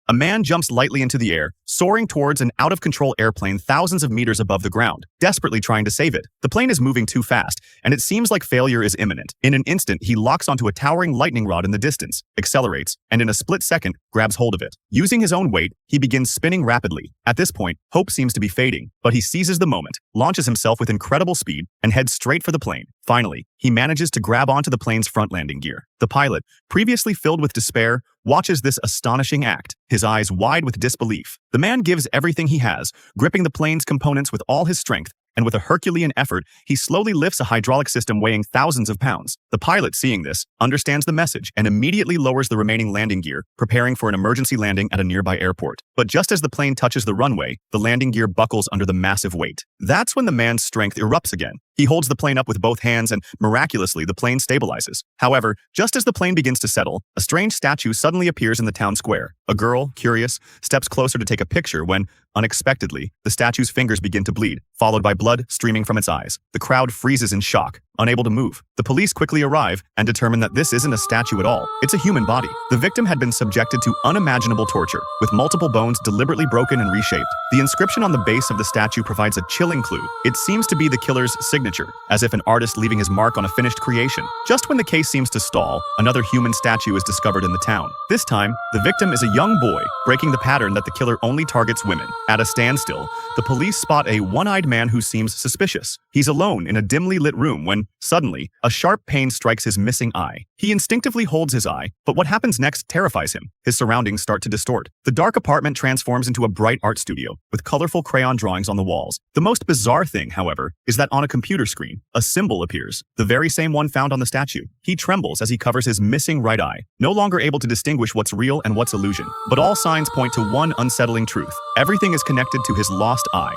A man jumps lightly into the air, soaring towards an out-of-control airplane thousands of meters above the ground, desperately trying to save it. The plane is moving too fast, and it seems like failure is imminent. In an instant, he locks onto a towering lightning rod in the distance, accelerates, and in a split second, grabs hold of it. Using his own weight, he begins spinning rapidly. At this point, hope seems to be fading, but he seizes the moment, launches himself with incredible speed, and heads straight for the plane. Finally, he manages to grab onto the plane's front landing gear. The pilot, previously filled with despair, watches this astonishing act, his eyes wide with disbelief. The man gives everything he has, gripping the plane's components with all his strength, and with a Herculean effort, he slowly lifts a hydraulic system weighing thousands of pounds. The pilot, seeing this, understands the message and immediately lowers the remaining landing gear, preparing for an emergency landing at a nearby airport. But just as the plane touches the runway, the landing gear buckles under the massive weight. That's when the man's strength erupts again. He holds the plane up with both hands and, miraculously, the plane stabilizes. However, just as the plane begins to settle, a strange statue suddenly appears in the town square. A girl, curious, steps closer to take a picture when, unexpectedly, the statue's fingers begin to bleed, followed by blood streaming from its eyes. The crowd freezes in shock, unable to move. The police quickly arrive and determine that this isn't a statue at all. It's a human body. The victim had been subjected to unimaginable torture, with multiple bones deliberately broken and reshaped. The inscription on the base of the statue provides a chilling clue. It seems to be the killer's signature, as if an artist leaving his mark on a finished creation. Just when the case seems to stall, another human statue is discovered in the town. This time, the victim is a young boy, breaking the pattern that the killer only targets women. At a standstill, the police spot a one-eyed man who seems suspicious. He's alone in a dimly lit room when, suddenly, a sharp pain strikes his missing eye. He instinctively holds his eye, but what happens next terrifies him. His surroundings start to distort. The dark apartment transforms into a bright art studio, with colorful crayon drawings on the walls. The most bizarre thing, however, is that on a computer screen, a symbol appears, the very same one found on the statue. He trembles as he covers his missing right eye, no longer able to distinguish what's real and what's illusion. But all signs point to one unsettling truth. Everything is connected to his lost eye.